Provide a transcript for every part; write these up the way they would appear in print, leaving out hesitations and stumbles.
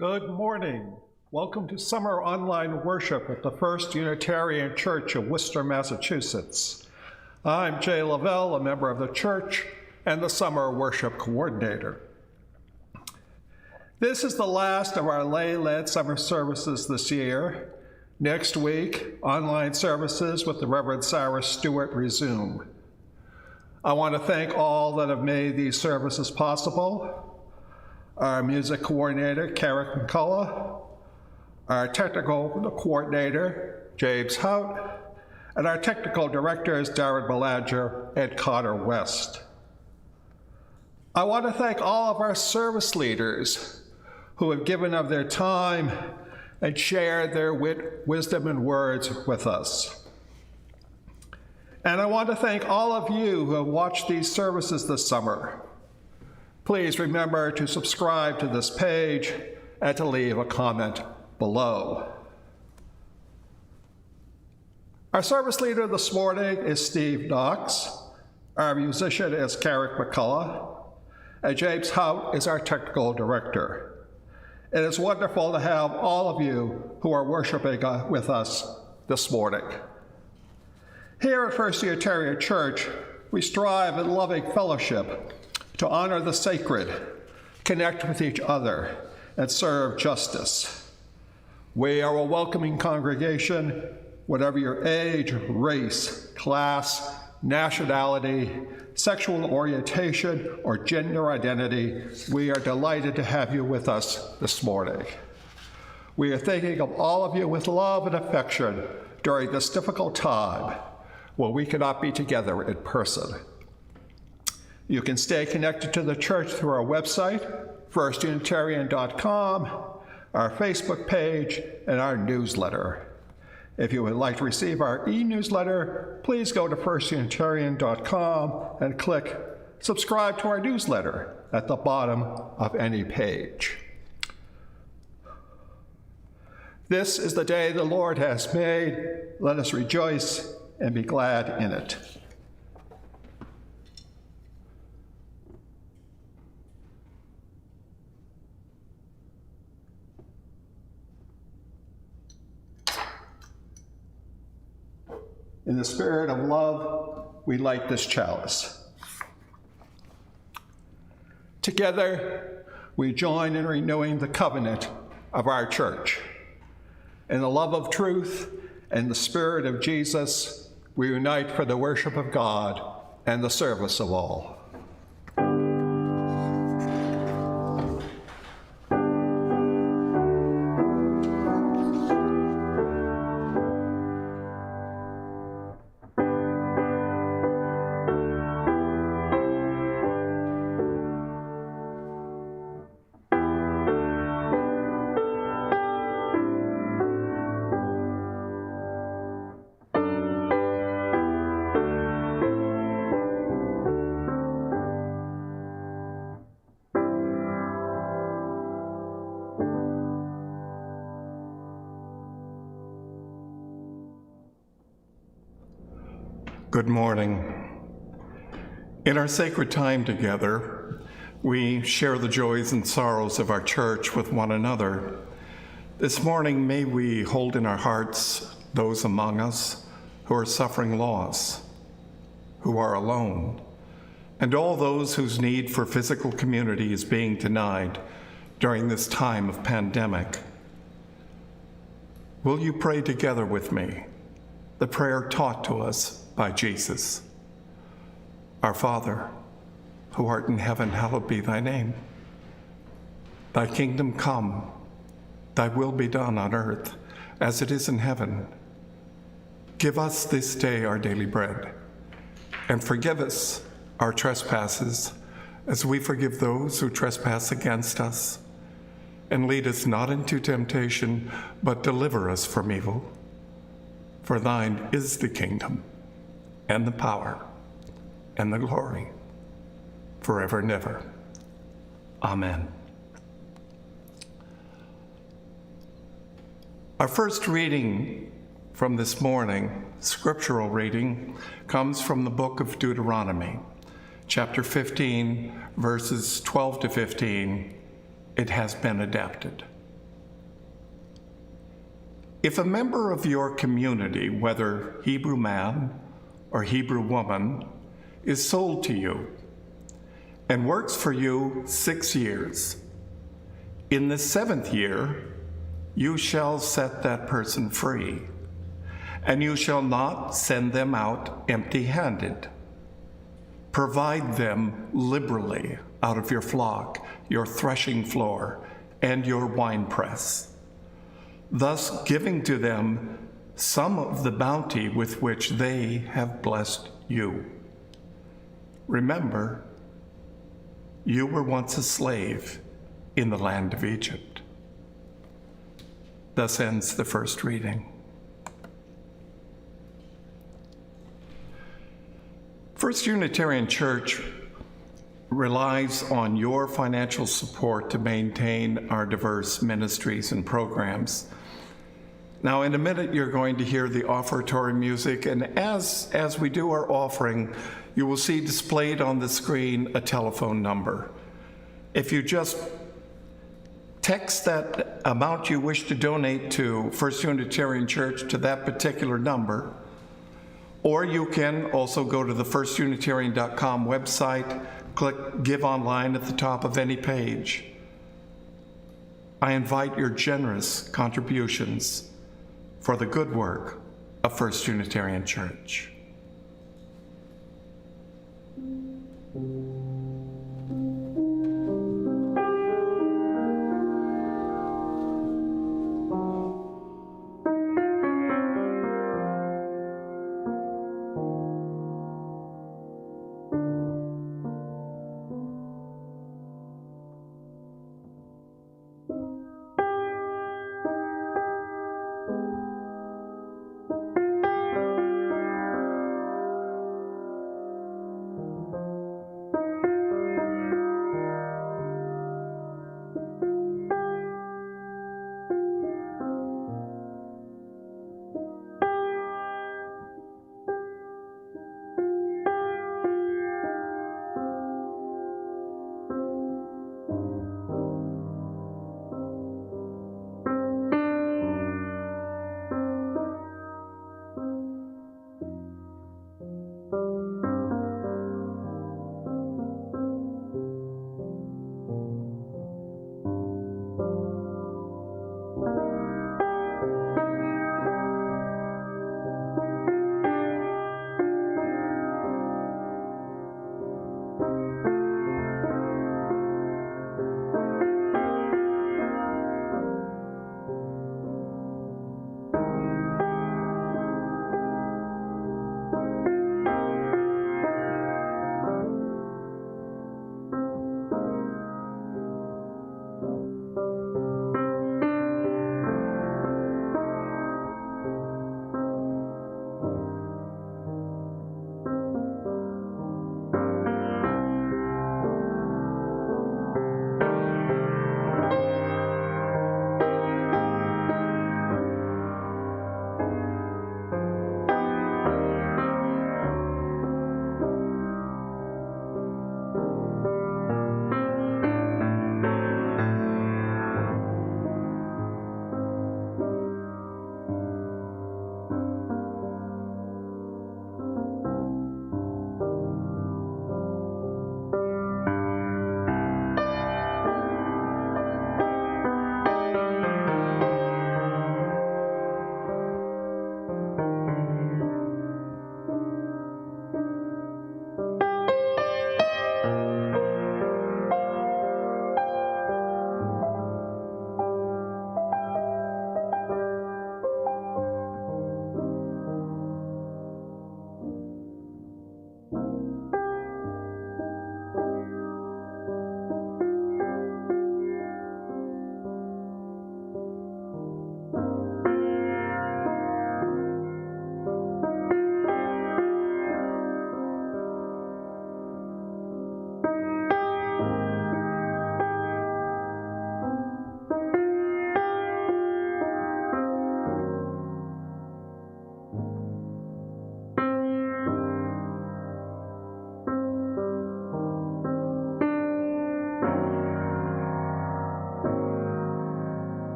Good morning. Welcome to summer online worship at the First Unitarian Church of Worcester, Massachusetts. I'm Jay Lavelle, a member of the church and the summer worship coordinator. This is the last of our lay-led summer services this year. Next week, online services with the Reverend Sarah Stewart resume. I want to thank all that have made these services possible. Our music coordinator, Carrick McCullough, our technical coordinator, James Hout, and our technical directors, Darren Belanger and Connor West. I want to thank all of our service leaders who have given of their time and shared their wisdom and words with us. And I want to thank all of you who have watched these services this summer. Please remember to subscribe to this page and to leave a comment below. Our service leader this morning is Steve Knox. Our musician is Carrick McCullough, and James Hout is our technical director. It is wonderful to have all of you who are worshiping with us this morning. Here at First Unitarian Church, we strive in loving fellowship to honor the sacred, connect with each other, and serve justice. We are a welcoming congregation, whatever your age, race, class, nationality, sexual orientation, or gender identity. We are delighted to have you with us this morning. We are thinking of all of you with love and affection during this difficult time when we cannot be together in person. You can stay connected to the church through our website, firstunitarian.com, our Facebook page, and our newsletter. If you would like to receive our e-newsletter, please go to firstunitarian.com and click subscribe to our newsletter at the bottom of any page. This is the day the Lord has made. Let us rejoice and be glad in it. In the spirit of love, we light this chalice. Together, we join in renewing the covenant of our church. In the love of truth and the spirit of Jesus, we unite for the worship of God and the service of all. Good morning. In our sacred time together, we share the joys and sorrows of our church with one another. This morning, may we hold in our hearts those among us who are suffering loss, who are alone, and all those whose need for physical community is being denied during this time of pandemic. Will you pray together with me the prayer taught to us by Jesus? Our Father, who art in heaven, hallowed be thy name. Thy kingdom come, thy will be done on earth as it is in heaven. Give us this day our daily bread, and forgive us our trespasses as we forgive those who trespass against us. And lead us not into temptation, but deliver us from evil. For thine is the kingdom, and the power, and the glory, forever and ever. Amen. Our first reading from this morning, scriptural reading, comes from the book of Deuteronomy, chapter 15, verses 12 to 15. It has been adapted. If a member of your community, whether Hebrew man or Hebrew woman, is sold to you and works for you 6 years, in the 7th year, you shall set that person free, and you shall not send them out empty-handed. Provide them liberally out of your flock, your threshing floor, and your winepress, thus giving to them some of the bounty with which they have blessed you. Remember, you were once a slave in the land of Egypt. Thus ends the first reading. First Unitarian Church relies on your financial support to maintain our diverse ministries and programs. Now, in a minute, you're going to hear the offertory music, and as we do our offering, you will see displayed on the screen a telephone number. If you just text that amount you wish to donate to First Unitarian Church to that particular number, or you can also go to the firstunitarian.com website, Click Give Online at the top of any page. I invite your generous contributions for the good work of First Unitarian Church.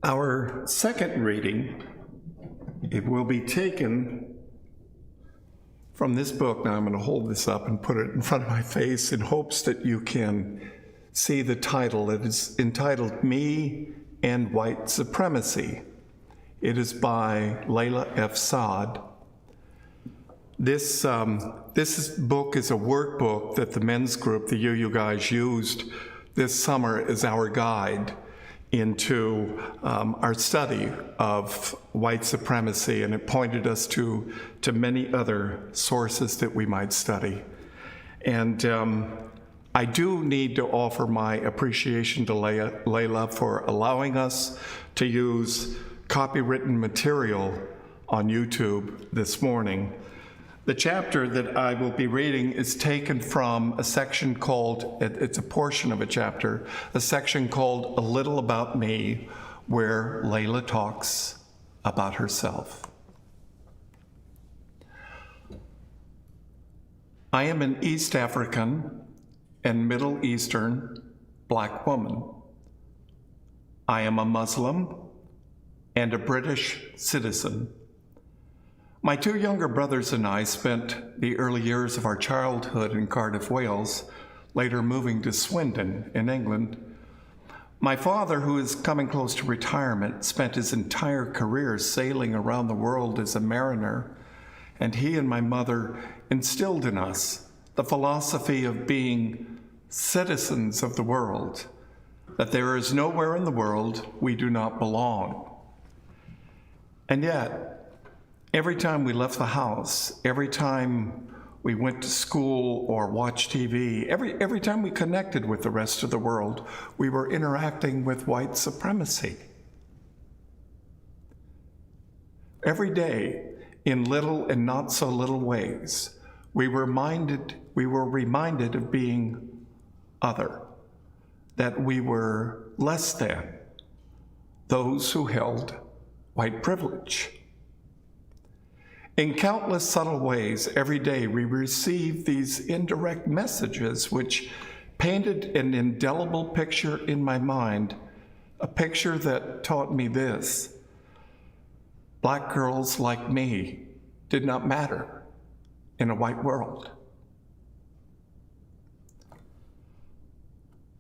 Our second reading, it will be taken from this book. Now I'm going to hold this up and put it in front of my face in hopes that you can see the title. It is entitled Me and White Supremacy. It is by Layla F. Saad. This book is a workbook that the men's group, the UU guys, used this summer as our guide into our study of white supremacy, and it pointed us to many other sources that we might study. And I do need to offer my appreciation to Layla for allowing us to use copywritten material on YouTube this morning. The chapter that I will be reading is taken from a section called, it's a portion of a chapter, a section called A Little About Me, where Layla talks about herself. I am an East African and Middle Eastern Black woman. I am a Muslim and a British citizen. My two younger brothers and I spent the early years of our childhood in Cardiff, Wales, later moving to Swindon in England. My father, who is coming close to retirement, spent his entire career sailing around the world as a mariner, and he and my mother instilled in us the philosophy of being citizens of the world, that there is nowhere in the world we do not belong. And yet, every time we left the house, every time we went to school or watched TV, every time we connected with the rest of the world, we were interacting with white supremacy. Every day, in little and not so little ways, we were reminded of being other, that we were less than those who held white privilege. In countless subtle ways, every day we receive these indirect messages which painted an indelible picture in my mind, a picture that taught me this: Black girls like me did not matter in a white world.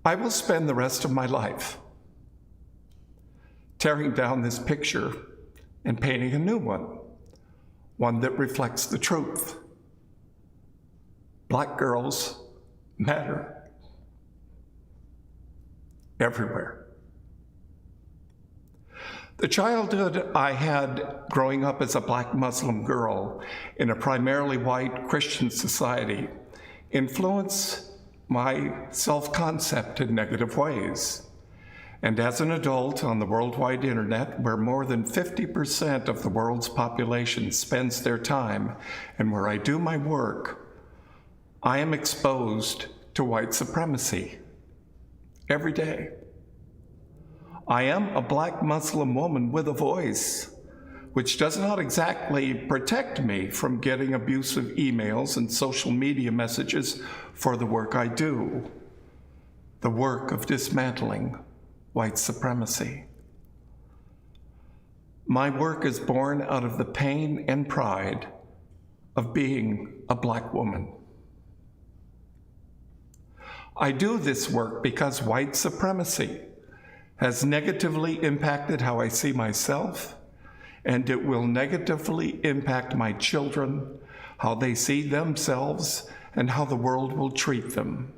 I will spend the rest of my life tearing down this picture and painting a new one that reflects the truth. Black girls matter everywhere. The childhood I had growing up as a Black Muslim girl in a primarily white Christian society influenced my self-concept in negative ways. And as an adult on the worldwide internet, where more than 50% of the world's population spends their time, and where I do my work, I am exposed to white supremacy every day. I am a Black Muslim woman with a voice, which does not exactly protect me from getting abusive emails and social media messages for the work I do, the work of dismantling white supremacy. My work is born out of the pain and pride of being a Black woman. I do this work because white supremacy has negatively impacted how I see myself, and it will negatively impact my children, how they see themselves, and how the world will treat them.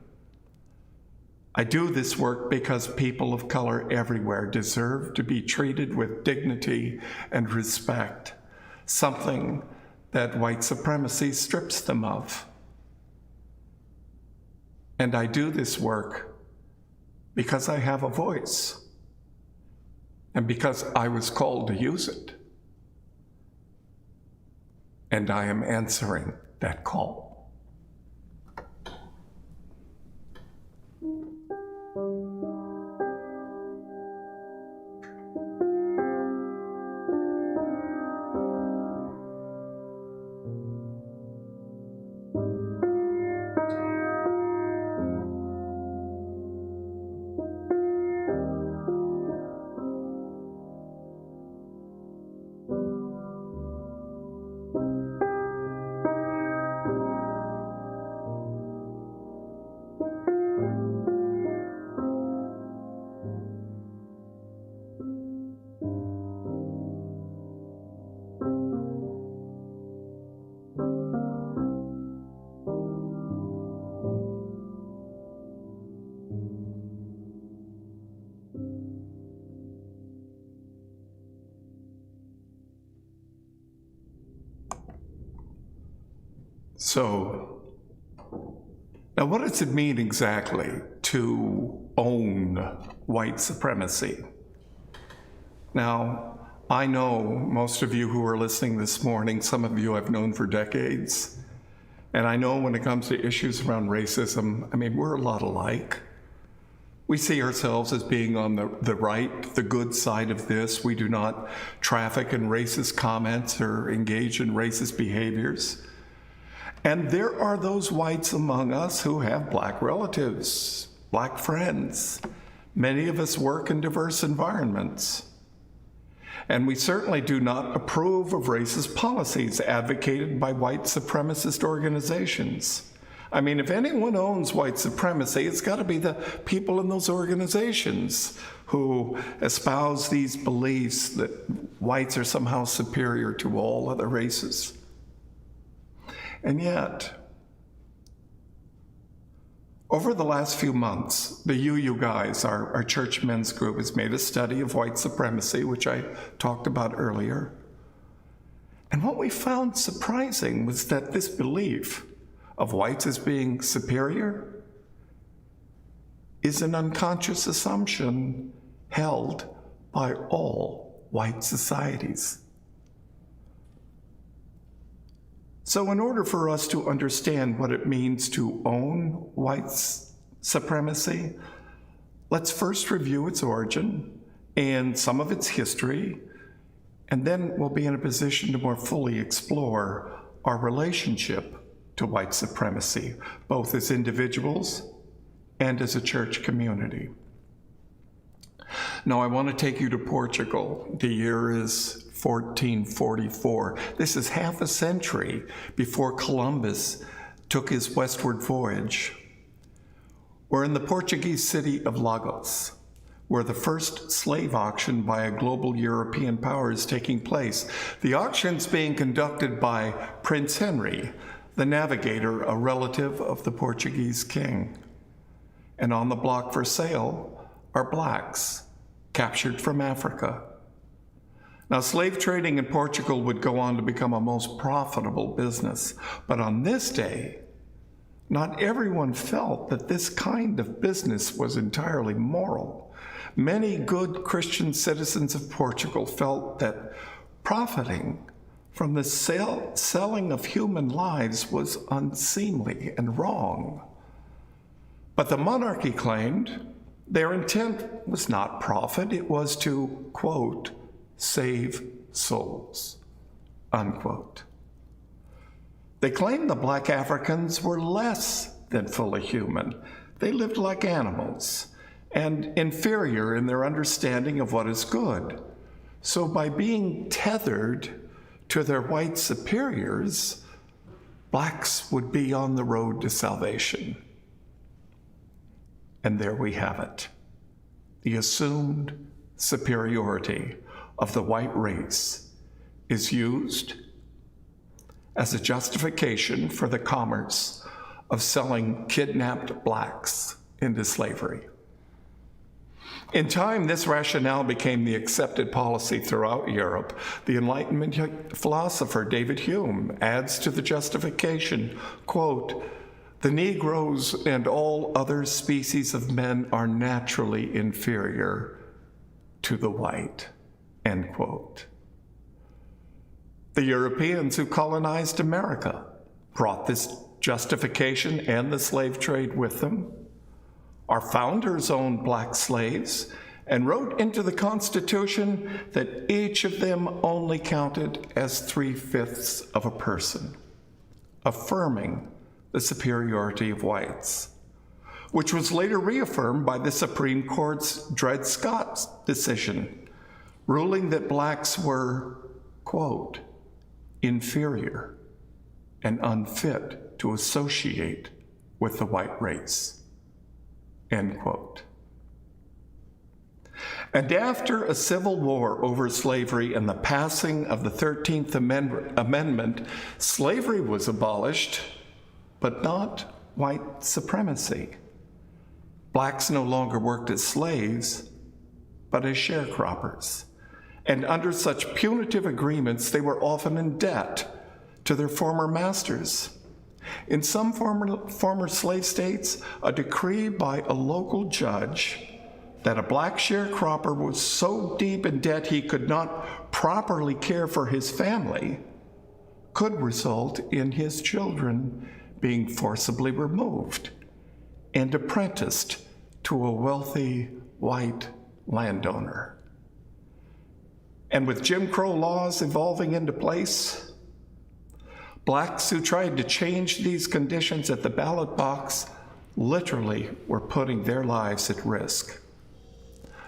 I do this work because people of color everywhere deserve to be treated with dignity and respect, something that white supremacy strips them of. And I do this work because I have a voice and because I was called to use it. And I am answering that call. So, now what does it mean exactly to own white supremacy? Now, I know most of you who are listening this morning, some of you I've known for decades, and I know when it comes to issues around racism, I mean, we're a lot alike. We see ourselves as being on the right, the good side of this. We do not traffic in racist comments or engage in racist behaviors. And there are those whites among us who have black relatives, black friends. Many of us work in diverse environments. And we certainly do not approve of racist policies advocated by white supremacist organizations. I mean, if anyone owns white supremacy, it's got to be the people in those organizations who espouse these beliefs that whites are somehow superior to all other races. And yet, over the last few months, the you guys, our church men's group, has made a study of white supremacy, which I talked about earlier. And what we found surprising was that this belief of whites as being superior is an unconscious assumption held by all white societies. So in order for us to understand what it means to own white supremacy, let's first review its origin and some of its history, and then we'll be in a position to more fully explore our relationship to white supremacy, both as individuals and as a church community. Now, I want to take you to Portugal. The year is 1444. This is half a century before Columbus took his westward voyage. We're in the Portuguese city of Lagos, where the first slave auction by a global European power is taking place. The auction's being conducted by Prince Henry, the navigator, a relative of the Portuguese king. And on the block for sale are blacks captured from Africa. Now, slave trading in Portugal would go on to become a most profitable business, but on this day, not everyone felt that this kind of business was entirely moral. Many good Christian citizens of Portugal felt that profiting from the selling of human lives was unseemly and wrong. But the monarchy claimed their intent was not profit, it was to, quote, save souls, unquote. They claimed the black Africans were less than fully human. They lived like animals and inferior in their understanding of what is good. So by being tethered to their white superiors, blacks would be on the road to salvation. And there we have it, the assumed superiority of the white race is used as a justification for the commerce of selling kidnapped blacks into slavery. In time, this rationale became the accepted policy throughout Europe. The Enlightenment philosopher David Hume adds to the justification, quote, "The Negroes and all other species of men are naturally inferior to the white," end quote. The Europeans who colonized America brought this justification and the slave trade with them. Our founders owned black slaves and wrote into the Constitution that each of them only counted as 3/5 of a person, affirming the superiority of whites, which was later reaffirmed by the Supreme Court's Dred Scott decision, ruling that blacks were, quote, inferior and unfit to associate with the white race, end quote. And after a civil war over slavery and the passing of the 13th Amendment, slavery was abolished, but not white supremacy. Blacks no longer worked as slaves, but as sharecroppers. And under such punitive agreements, they were often in debt to their former masters. In some former slave states, a decree by a local judge that a black sharecropper was so deep in debt he could not properly care for his family could result in his children being forcibly removed and apprenticed to a wealthy white landowner. And with Jim Crow laws evolving into place, blacks who tried to change these conditions at the ballot box literally were putting their lives at risk.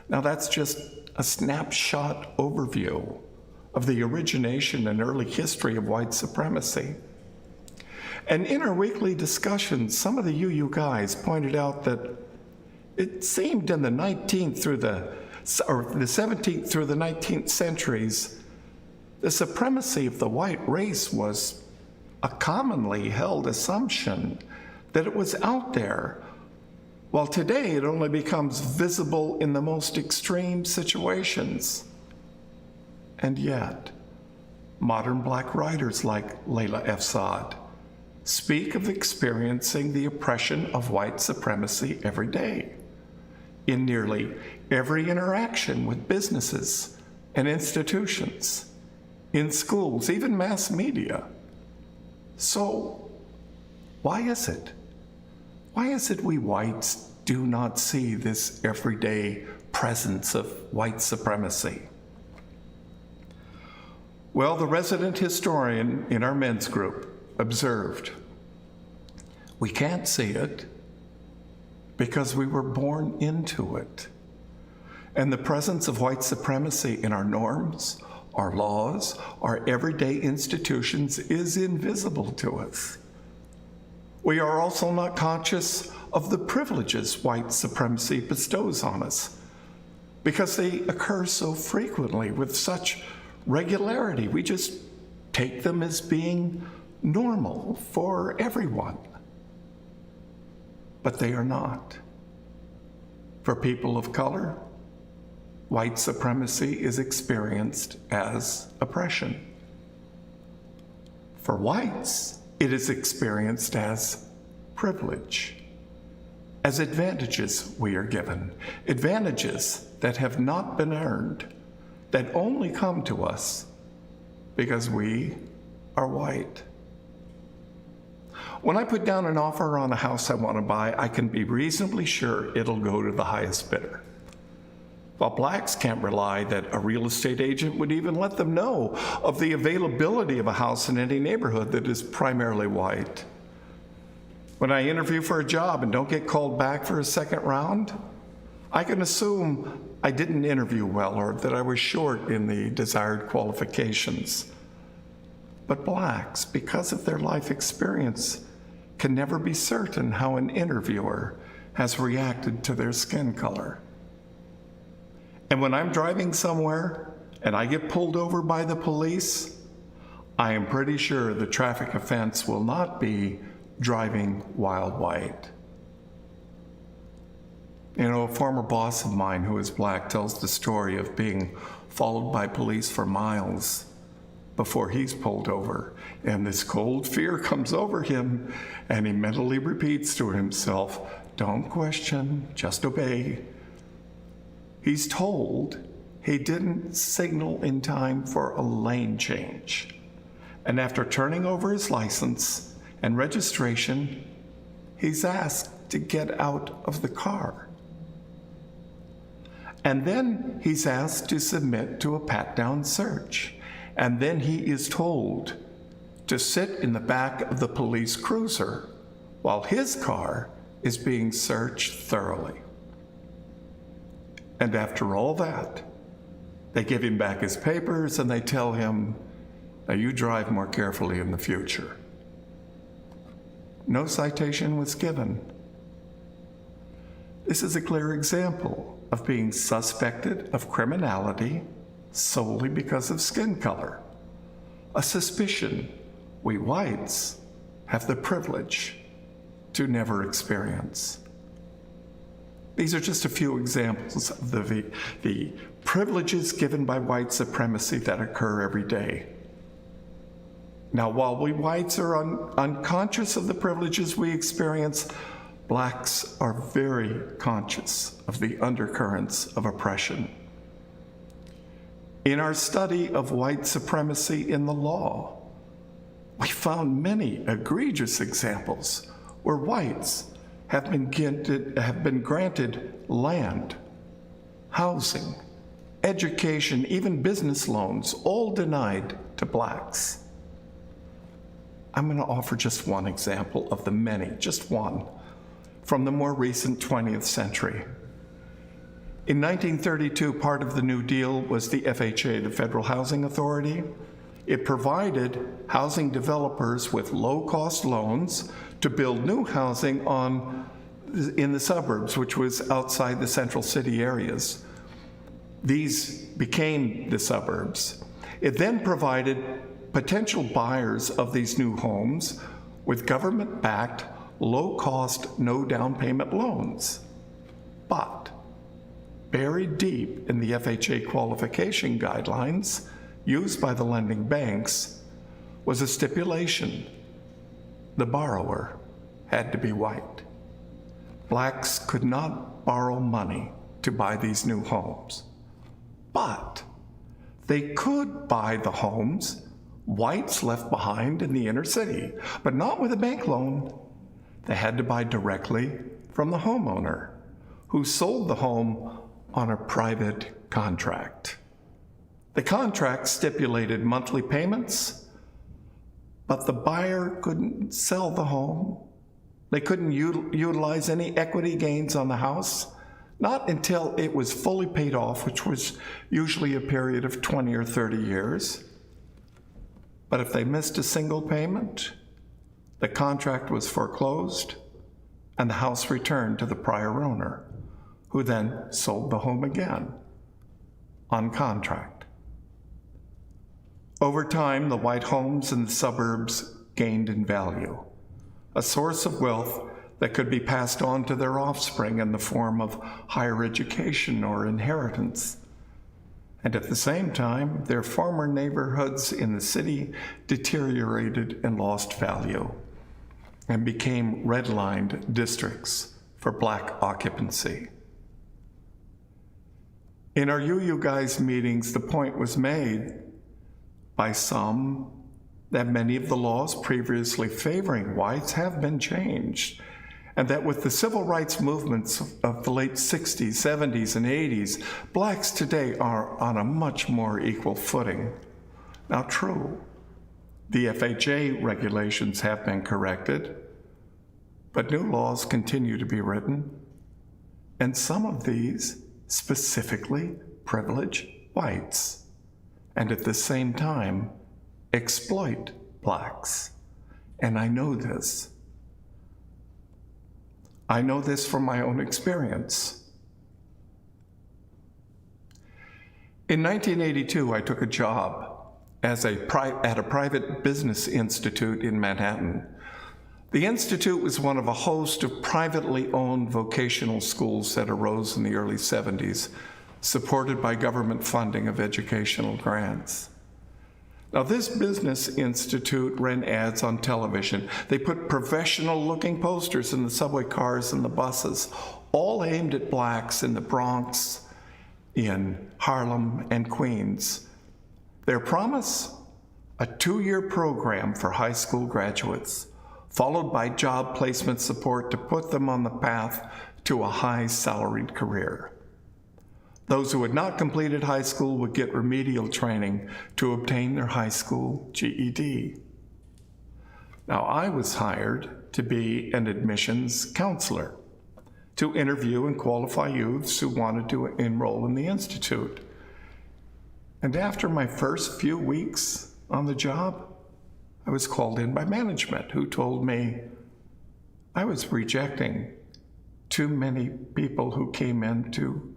Now, that's just a snapshot overview of the origination and early history of white supremacy. And in our weekly discussions, some of the UU guys pointed out that it seemed in the 17th through the 19th centuries, the supremacy of the white race was a commonly held assumption that it was out there, while today it only becomes visible in the most extreme situations. And yet, modern black writers like Layla F. Saad speak of experiencing the oppression of white supremacy every day, in nearly every interaction with businesses and institutions, in schools, even mass media. So, why is it? Why is it we whites do not see this everyday presence of white supremacy? Well, the resident historian in our men's group observed, we can't see it because we were born into it. And the presence of white supremacy in our norms, our laws, our everyday institutions is invisible to us. We are also not conscious of the privileges white supremacy bestows on us because they occur so frequently with such regularity. We just take them as being normal for everyone. But they are not. For people of color, white supremacy is experienced as oppression. For whites, it is experienced as privilege, as advantages we are given, advantages that have not been earned, that only come to us because we are white. When I put down an offer on a house I want to buy, I can be reasonably sure it'll go to the highest bidder. While blacks can't rely that a real estate agent would even let them know of the availability of a house in any neighborhood that is primarily white. When I interview for a job and don't get called back for a second round, I can assume I didn't interview well or that I was short in the desired qualifications. But blacks, because of their life experience, can never be certain how an interviewer has reacted to their skin color. And when I'm driving somewhere and I get pulled over by the police, I am pretty sure the traffic offense will not be driving while white. You know, a former boss of mine who is black tells the story of being followed by police for miles before he's pulled over. And this cold fear comes over him, and he mentally repeats to himself, "Don't question, just obey." He's told he didn't signal in time for a lane change. And after turning over his license and registration, he's asked to get out of the car. And then he's asked to submit to a pat-down search. And then he is told to sit in the back of the police cruiser while his car is being searched thoroughly. And after all that, they give him back his papers and they tell him, "Now you drive more carefully in the future." No citation was given. This is a clear example of being suspected of criminality solely because of skin color, a suspicion we whites have the privilege to never experience. These are just a few examples of the privileges given by white supremacy that occur every day. Now, while we whites are unconscious of the privileges we experience, blacks are very conscious of the undercurrents of oppression. In our study of white supremacy in the law, we found many egregious examples where whites have been granted land, housing, education, even business loans, all denied to blacks. I'm going to offer just one example of the many, just one, from the more recent 20th century. In 1932, part of the New Deal was the FHA, the Federal Housing Authority. It provided housing developers with low-cost loans to build new housing in the suburbs, which was outside the central city areas. These became the suburbs. It then provided potential buyers of these new homes with government-backed, low-cost, no-down payment loans. But buried deep in the FHA qualification guidelines used by the lending banks was a stipulation: the borrower had to be white. Blacks could not borrow money to buy these new homes, but they could buy the homes whites left behind in the inner city, but not with a bank loan. They had to buy directly from the homeowner, who sold the home on a private contract. The contract stipulated monthly payments, but the buyer couldn't sell the home. They couldn't utilize any equity gains on the house, not until it was fully paid off, which was usually a period of 20 or 30 years. But if they missed a single payment, the contract was foreclosed and the house returned to the prior owner, who then sold the home again on contract. Over time, the white homes in the suburbs gained in value, a source of wealth that could be passed on to their offspring in the form of higher education or inheritance. And at the same time, their former neighborhoods in the city deteriorated and lost value and became redlined districts for black occupancy. In our UU Guys meetings, the point was made by some that many of the laws previously favoring whites have been changed, and that with the civil rights movements of the late 60s, 70s, and 80s, blacks today are on a much more equal footing. Now, true, the FHA regulations have been corrected, but new laws continue to be written, and some of these specifically privilege whites, and at the same time exploit blacks. And I know this. I know this from my own experience. In 1982, I took a job at a private business institute in Manhattan. The institute was one of a host of privately owned vocational schools that arose in the early 70s, supported by government funding of educational grants. Now, this business institute ran ads on television. They put professional-looking posters in the subway cars and the buses, all aimed at blacks in the Bronx, in Harlem, and Queens. Their promise? A 2-year program for high school graduates, followed by job placement support to put them on the path to a high-salaried career. Those who had not completed high school would get remedial training to obtain their high school GED. Now, I was hired to be an admissions counselor, to interview and qualify youths who wanted to enroll in the institute. And after my first few weeks on the job, I was called in by management, who told me I was rejecting too many people who came in to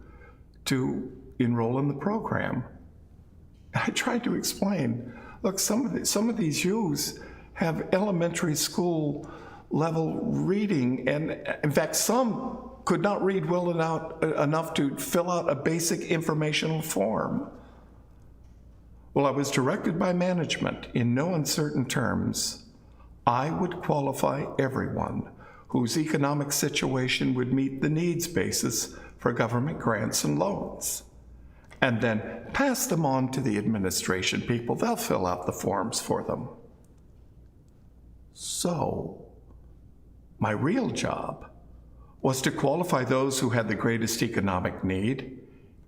enroll in the program. And I tried to explain, look, some of these youths have elementary school level reading, and in fact, some could not read well enough to fill out a basic informational form. Well, I was directed by management in no uncertain terms. I would qualify everyone whose economic situation would meet the needs basis for government grants and loans, and then pass them on to the administration people. They'll fill out the forms for them. So, my real job was to qualify those who had the greatest economic need,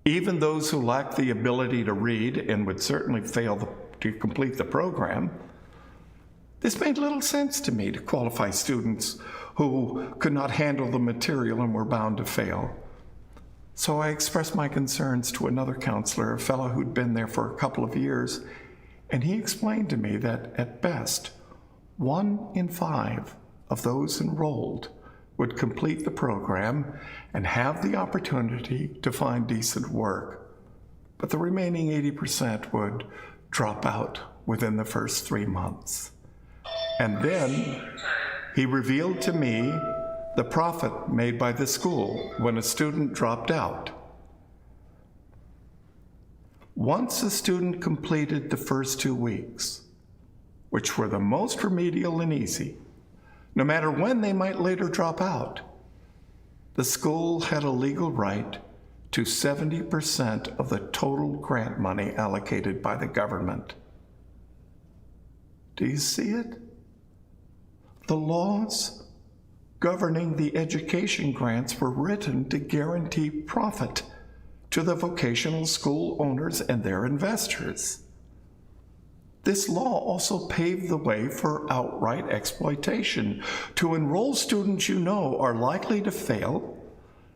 even those who lacked the ability to read and would certainly fail to complete the program. This made little sense to me, to qualify students who could not handle the material and were bound to fail. So I expressed my concerns to another counselor, a fellow who'd been there for a couple of years, and he explained to me that at best, 1 in 5 of those enrolled would complete the program and have the opportunity to find decent work, but the remaining 80% would drop out within the first 3 months. And then he revealed to me the profit made by the school when a student dropped out. Once a student completed the first 2 weeks, which were the most remedial and easy, no matter when they might later drop out, the school had a legal right to 70% of the total grant money allocated by the government. Do you see it? The laws governing the education grants were written to guarantee profit to the vocational school owners and their investors. This law also paved the way for outright exploitation, to enroll students you know are likely to fail,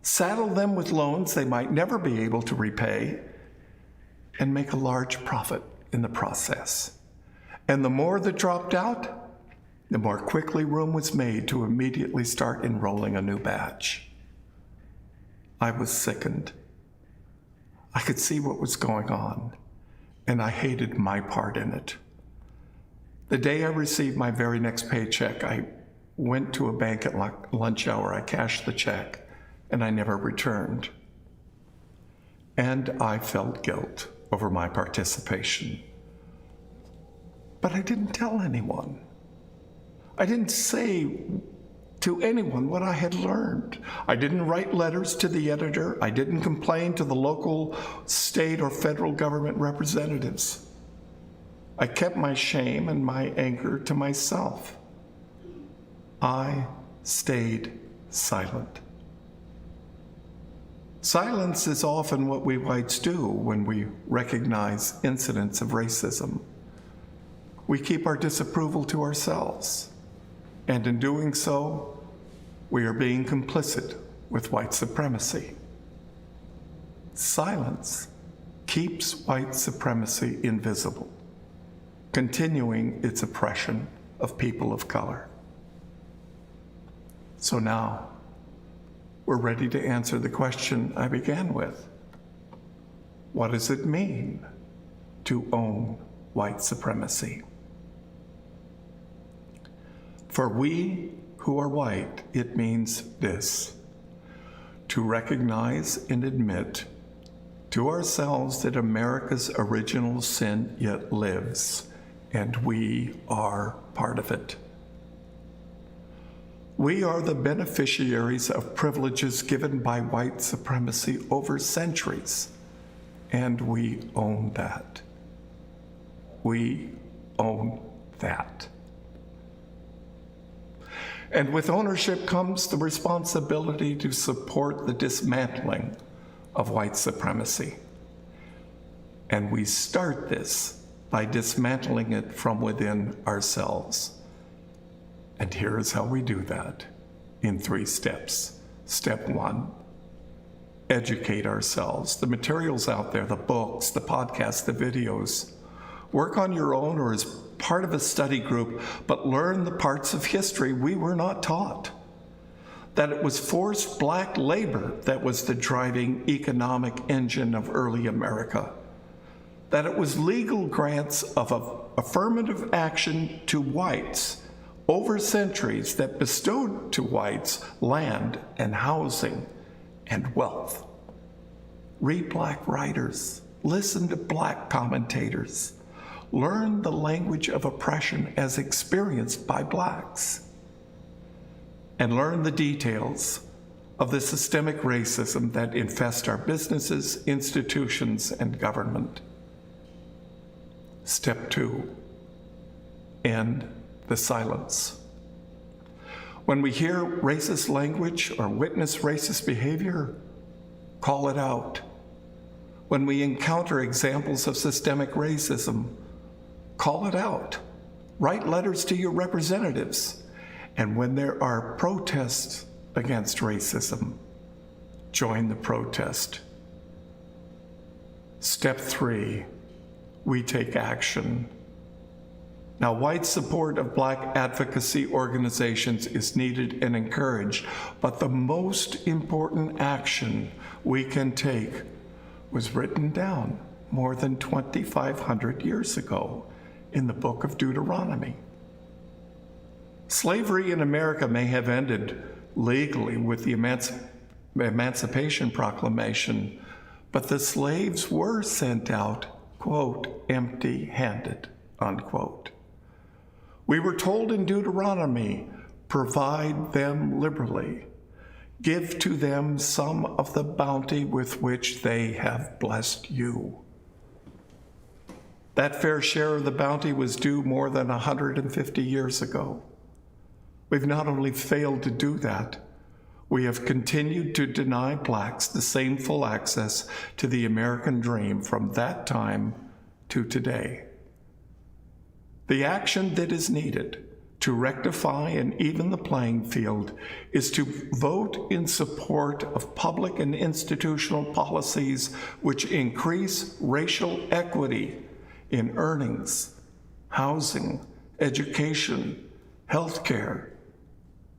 saddle them with loans they might never be able to repay, and make a large profit in the process. And the more that dropped out, the more quickly room was made to immediately start enrolling a new batch. I was sickened. I could see what was going on, and I hated my part in it. The day I received my very next paycheck, I went to a bank at lunch hour. I cashed the check, and I never returned. And I felt guilt over my participation. But I didn't tell anyone. I didn't say to anyone what I had learned. I didn't write letters to the editor. I didn't complain to the local, state, or federal government representatives. I kept my shame and my anger to myself. I stayed silent. Silence is often what we whites do when we recognize incidents of racism. We keep our disapproval to ourselves. And in doing so, we are being complicit with white supremacy. Silence keeps white supremacy invisible, continuing its oppression of people of color. So now, we're ready to answer the question I began with. What does it mean to own white supremacy? For we who are white, it means this: to recognize and admit to ourselves that America's original sin yet lives, and we are part of it. We are the beneficiaries of privileges given by white supremacy over centuries, and we own that. We own that. And with ownership comes the responsibility to support the dismantling of white supremacy. And we start this by dismantling it from within ourselves. And here is how we do that in 3 steps. Step 1, educate ourselves. The materials out there, the books, the podcasts, the videos. Work on your own or as part of a study group, but learn the parts of history we were not taught. That it was forced black labor that was the driving economic engine of early America. That it was legal grants of affirmative action to whites over centuries that bestowed to whites land and housing and wealth. Read black writers, listen to black commentators, learn the language of oppression as experienced by blacks, and learn the details of the systemic racism that infest our businesses, institutions, and government. Step 2, end the silence. When we hear racist language or witness racist behavior, call it out. When we encounter examples of systemic racism, call it out. Write letters to your representatives. And when there are protests against racism, join the protest. Step 3, we take action. Now, white support of Black advocacy organizations is needed and encouraged, but the most important action we can take was written down more than 2,500 years ago in the book of Deuteronomy. Slavery in America may have ended legally with the Emancipation Proclamation, but the slaves were sent out, quote, empty-handed, unquote. We were told in Deuteronomy, provide them liberally, give to them some of the bounty with which they have blessed you. That fair share of the bounty was due more than 150 years ago. We've not only failed to do that, we have continued to deny blacks the same full access to the American dream from that time to today. The action that is needed to rectify and even the playing field is to vote in support of public and institutional policies which increase racial equity in earnings, housing, education, healthcare.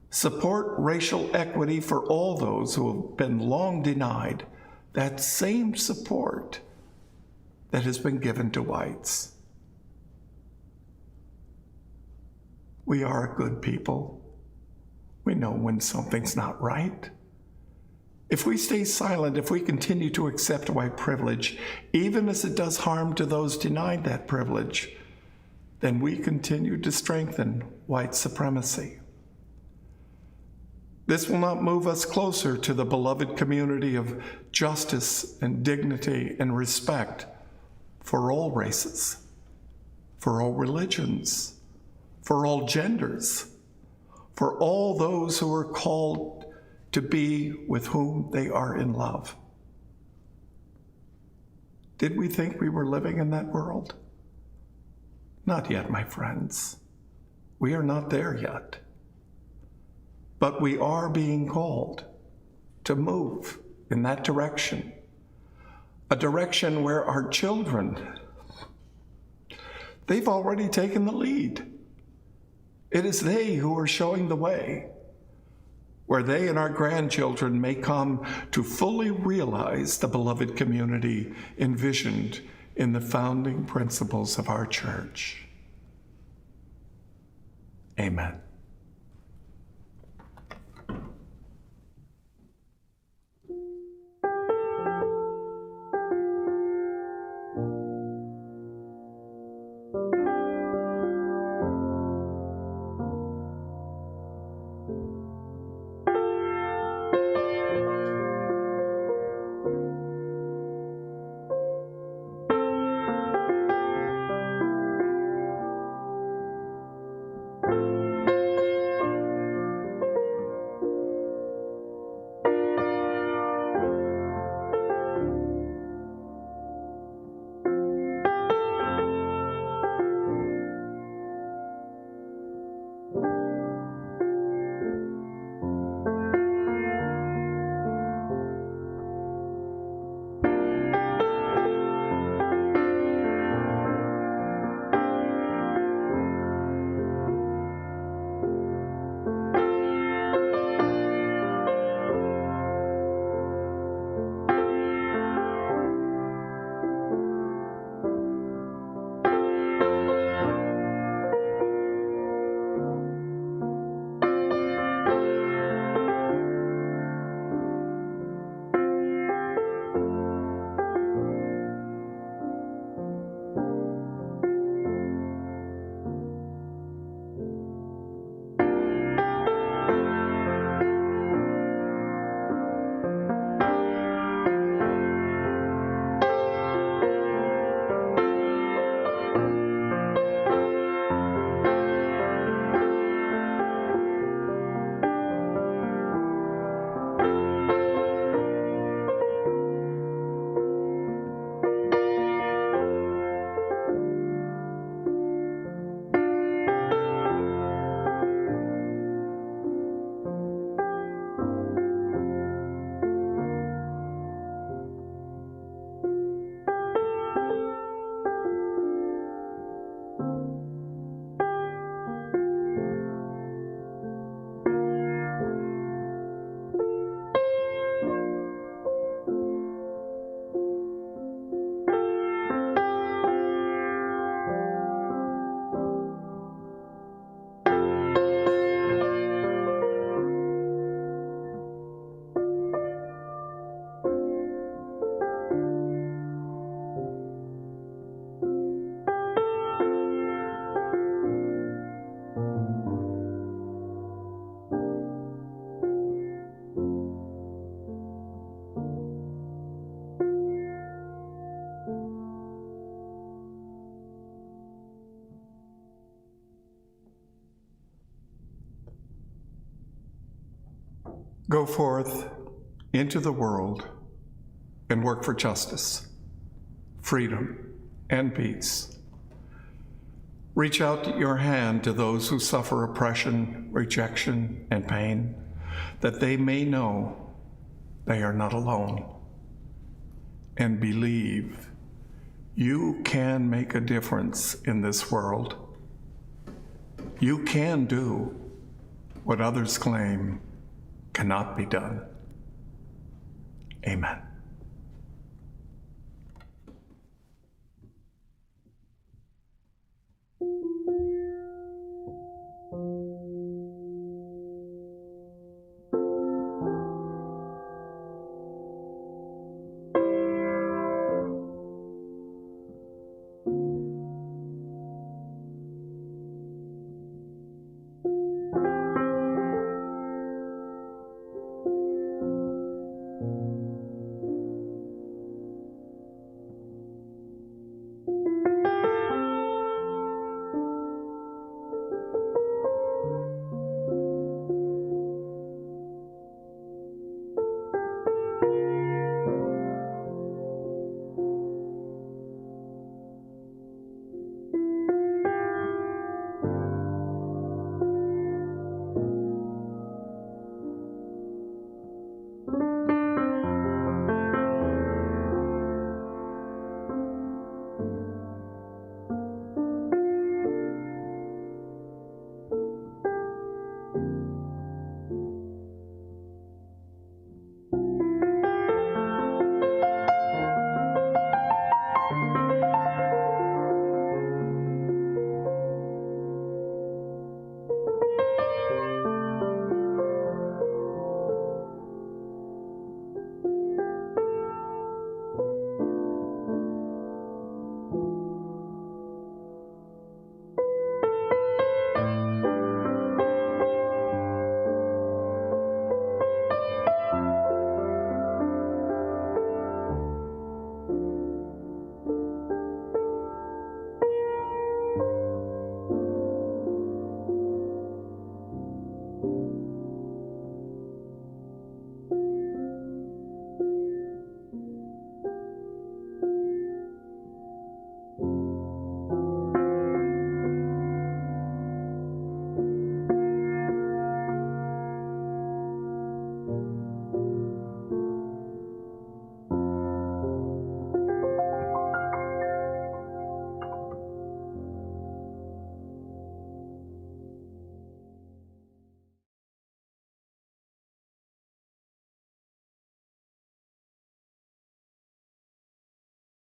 Support racial equity for all those who have been long denied that same support that has been given to whites. We are a good people. We know when something's not right. If we stay silent, if we continue to accept white privilege, even as it does harm to those denied that privilege, then we continue to strengthen white supremacy. This will not move us closer to the beloved community of justice and dignity and respect for all races, for all religions, for all genders, for all those who are called to be with whom they are in love. Did we think we were living in that world? Not yet, my friends. We are not there yet. But we are being called to move in that direction, a direction where our children, they've already taken the lead. It is they who are showing the way, where they and our grandchildren may come to fully realize the beloved community envisioned in the founding principles of our church. Amen. Go forth into the world and work for justice, freedom, and peace. Reach out your hand to those who suffer oppression, rejection, and pain, that they may know they are not alone. And believe you can make a difference in this world. You can do what others claim cannot be done. Amen.